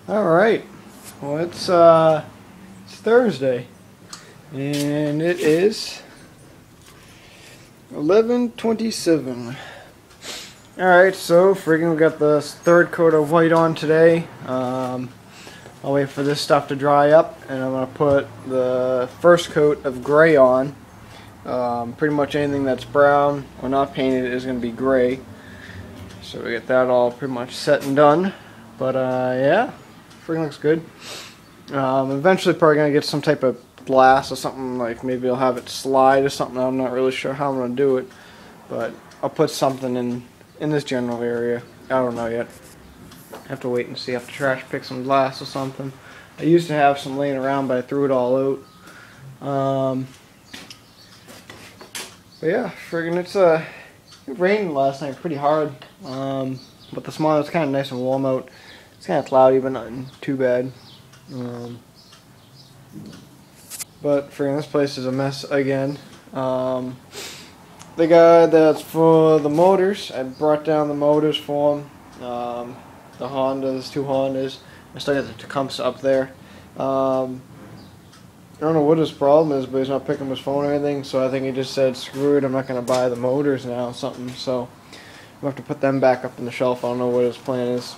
All right. Well, it's Thursday, and it is 11:27. All right, so friggin' we got the third coat of white on today. I'll wait for this stuff to dry up, and I'm gonna put the first coat of gray on. Pretty much anything that's brown or not painted is gonna be gray. So we get that all pretty much set and done. But yeah, friggin' looks good. Eventually probably gonna get some type of glass or something, like maybe I'll have it slide or something. I'm not really sure how I'm gonna do it, but I'll put something in this general area. I don't know yet. I have to wait and see. I have to trash pick some glass or something. I used to have some laying around, but I threw it all out. But yeah, friggin' it rained last night pretty hard. But this morning it's kind of nice and warm out. It's kind of cloudy, but nothing too bad. But friggin' this place is a mess again. The guy that's for the motors, I brought down the motors for him. The Hondas, two Hondas. I still got the Tecumseh up there. I don't know what his problem is, but he's not picking up his phone or anything, so I think he just said, screw it, I'm not going to buy the motors now or something, so we'll have to put them back up on the shelf. I don't know what his plan is.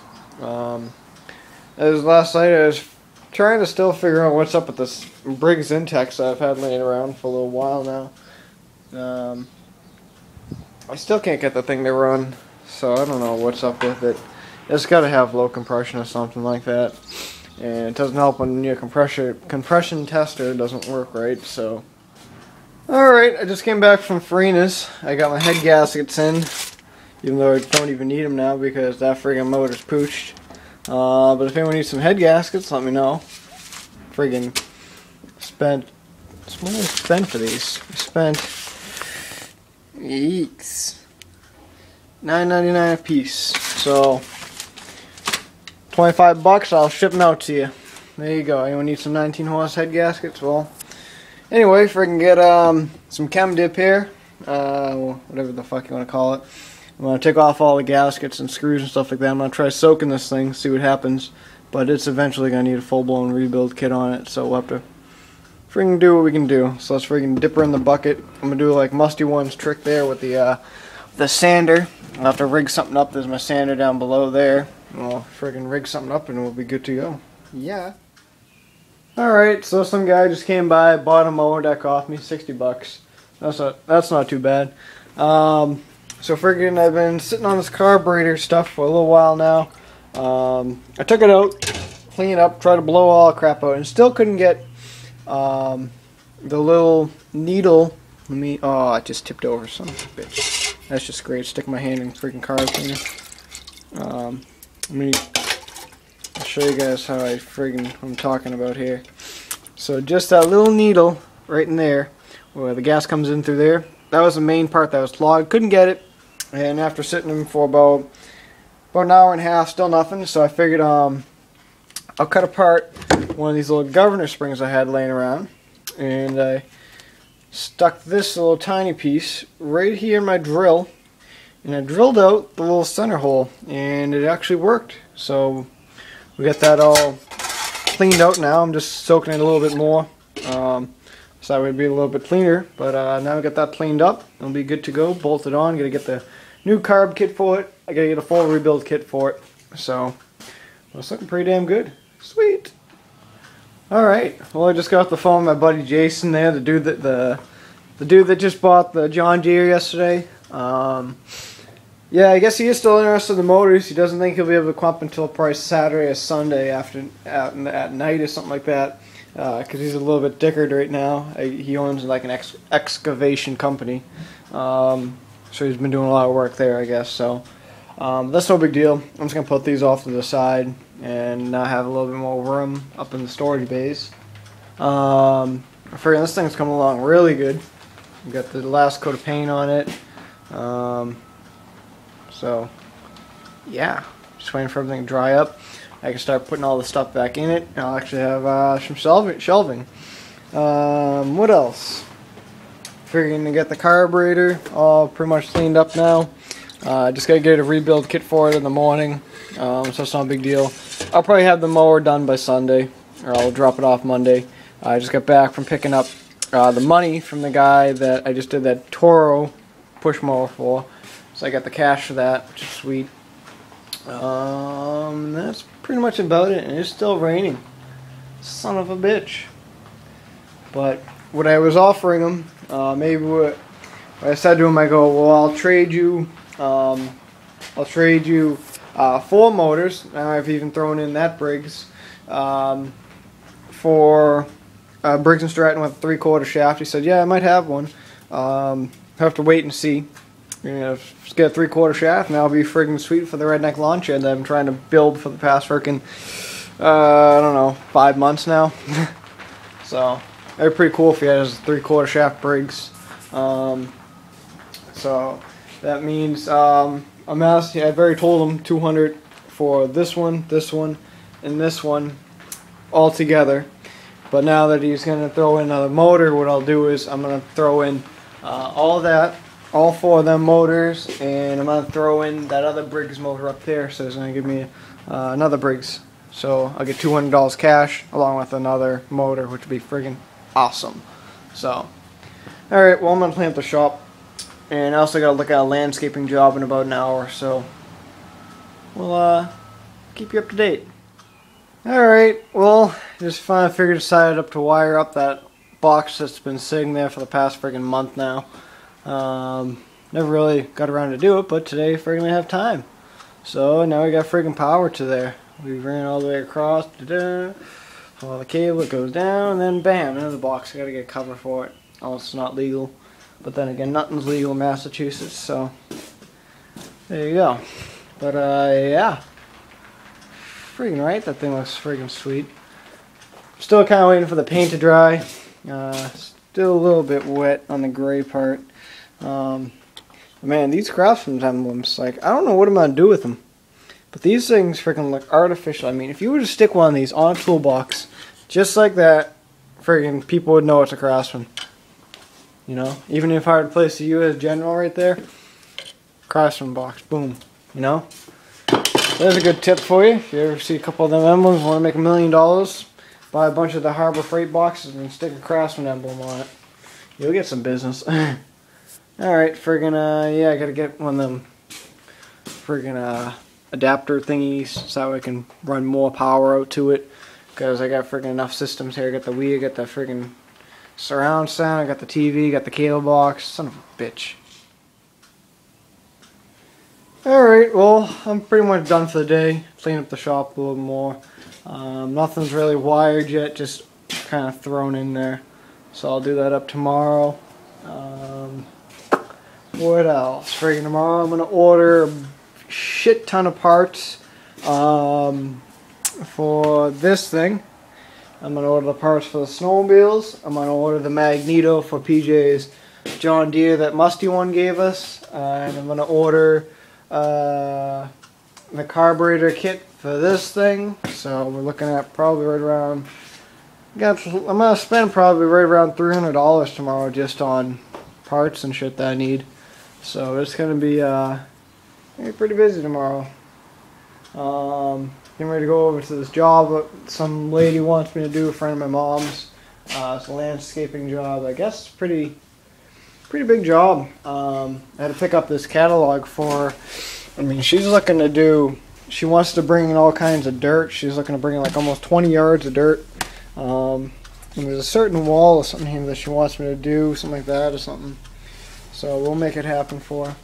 As last night, I was trying to still figure out what's up with this Briggs Intex that I've had laying around for a little while now. I still can't get the thing to run, so I don't know what's up with it. It's got to have low compression or something like that. And it doesn't help when your compression tester doesn't work right, so. Alright, I just came back from Farina's. I got my head gaskets in, even though I don't even need them now because that friggin' motor's pooched. But if anyone needs some head gaskets, let me know. Friggin' spent, what did I spend for these? I spent, yeeks, $9.99 a piece, so 25 bucks, I'll ship them out to you. There you go. Anyone need some 19 horse head gaskets? Well, anyway, if I can get some chem dip here, whatever the fuck you want to call it. I'm going to take off all the gaskets and screws and stuff like that. I'm going to try soaking this thing, see what happens. But it's eventually going to need a full-blown rebuild kit on it, so we'll have to friggin' do what we can do. So let's friggin' dip her in the bucket. I'm going to do like Musty One's trick there with the sander. I'll have to rig something up. There's my sander down below there. We'll friggin' rig something up and we'll be good to go. Yeah. Alright, so some guy just came by, bought a mower that cost me 60 bucks. That's not too bad. So friggin' I've been sitting on this carburetor stuff for a little while now. I took it out, cleaned it up, tried to blow all the crap out, and still couldn't get the little needle. Oh, I just tipped over, son of a bitch. That's just great. Stick my hand in freaking carb cleaner. I'll show you guys how I'm talking about here. So just that little needle right in there, where the gas comes in through there, that was the main part that was clogged. Couldn't get it, and after sitting in for about an hour and a half, still nothing. So I figured I'll cut apart one of these little governor springs I had laying around, and I stuck this little tiny piece right here in my drill. And I drilled out the little center hole, and it actually worked. So we got that all cleaned out now. I'm just soaking it a little bit more, so that would be a little bit cleaner. But now we got that cleaned up, it'll be good to go. Bolted on. Gotta get the new carb kit for it. I gotta get a full rebuild kit for it. So well, it's looking pretty damn good. Sweet. All right. Well, I just got off the phone with my buddy Jason there, the dude that just bought the John Deere yesterday. Yeah, I guess he is still interested in the motors. He doesn't think he'll be able to come up until probably Saturday or Sunday at night or something like that, because he's a little bit dickered right now. He owns like an excavation company, so he's been doing a lot of work there, I guess. So that's no big deal. I'm just gonna put these off to the side and now have a little bit more room up in the storage bays. I figure this thing's coming along really good. We got the last coat of paint on it. So yeah, just waiting for everything to dry up. I can start putting all the stuff back in it. I'll actually have some shelving. What else? Figuring to get the carburetor all pretty much cleaned up now. Just gotta get a rebuild kit for it in the morning, so it's not a big deal. I'll probably have the mower done by Sunday, or I'll drop it off Monday. I just got back from picking up the money from the guy that I just did that Toro push mower for, so I got the cash for that, which is sweet. That's pretty much about it, and it's still raining. Son of a bitch. But what I was offering him, maybe what I said to him, I go, well, I'll trade you 4 motors. Now I've even thrown in that Briggs for Briggs and Stratton with a 3/4 shaft. He said, yeah, I might have one. Have to wait and see. Just get a 3/4 shaft, and that'll be friggin' sweet for the redneck lawn chair that I'm trying to build for the past frickin' I don't know, 5 months now. So that'd be pretty cool if he has a 3/4 shaft Briggs. So that means I'm asking. I've already told him 200 for this one, and this one all together. But now that he's going to throw in another motor, what I'll do is I'm going to throw in all that, all 4 of them motors, and I'm going to throw in that other Briggs motor up there. So it's going to give me another Briggs. So I'll get $200 cash along with another motor, which would be friggin' awesome. So, alright, well, I'm going to clean up the shop. And I also got to look at a landscaping job in about an hour, so we'll keep you up to date. Alright, well, just finally decided up to wire up that box that's been sitting there for the past friggin' month now. Never really got around to do it, but today friggin' I have time. So now we got friggin' power to there. We ran all the way across, follow the cable, it goes down, and then bam, into the box. I gotta get cover for it. Oh, it's not legal. But then again, nothing's legal in Massachusetts, so there you go. But yeah. Friggin' right, that thing looks friggin' sweet. Still kind of waiting for the paint to dry. Still a little bit wet on the gray part. Man, these Craftsman's emblems, like, I don't know what I'm going to do with them. But these things freaking look artificial. I mean, if you were to stick one of these on a toolbox, just like that, friggin' people would know it's a Craftsman. You know, even if I were to place the U.S. General right there, Craftsman box, boom. You know, there's a good tip for you. If you ever see a couple of them emblems, want to make $1 million, buy a bunch of the Harbor Freight boxes and stick a Craftsman emblem on it. You'll get some business. Alright, friggin', yeah, I gotta get one of them friggin' adapter thingies so I can run more power out to it. Because I got friggin' enough systems here. I got the Wii, I got the friggin' surround sound, I got the TV, got the cable box. Son of a bitch. Alright, well, I'm pretty much done for the day. Clean up the shop a little more. Nothing's really wired yet, just kind of thrown in there. So I'll do that up tomorrow. What else? Friggin' tomorrow I'm going to order a shit ton of parts for this thing. I'm going to order the parts for the snowmobiles. I'm going to order the magneto for PJ's John Deere that Musty one gave us. And I'm going to order the carburetor kit for this thing. So we're looking at probably right around... I'm going to spend probably right around $300 tomorrow just on parts and shit that I need. So it's going to be pretty busy tomorrow. Getting ready to go over to this job that some lady wants me to do, a friend of my mom's. It's a landscaping job. I guess it's pretty big job. I had to pick up this catalog for her. I mean, she's looking to do... She wants to bring in all kinds of dirt. She's looking to bring in like almost 20 yards of dirt. And there's a certain wall or something here that she wants me to do, something like that or something. So we'll make it happen for her.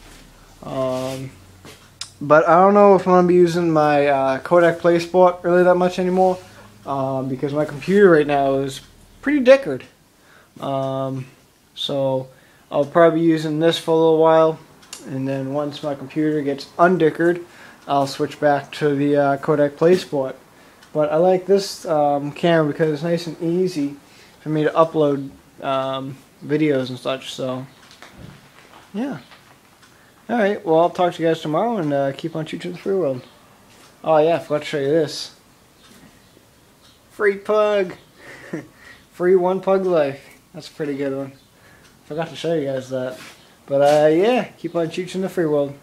But I don't know if I'm going to be using my Kodak PlaySport really that much anymore. Because my computer right now is pretty dickered. So I'll probably be using this for a little while. And then once my computer gets undickered, I'll switch back to the Kodak PlaySport. But I like this camera because it's nice and easy for me to upload videos and such. So, yeah. Alright, well, I'll talk to you guys tomorrow and keep on shooting the free world. Oh, yeah, I forgot to show you this. Free pug. Free one pug life. That's a pretty good one. Forgot to show you guys that. But, yeah, keep on shooting the free world.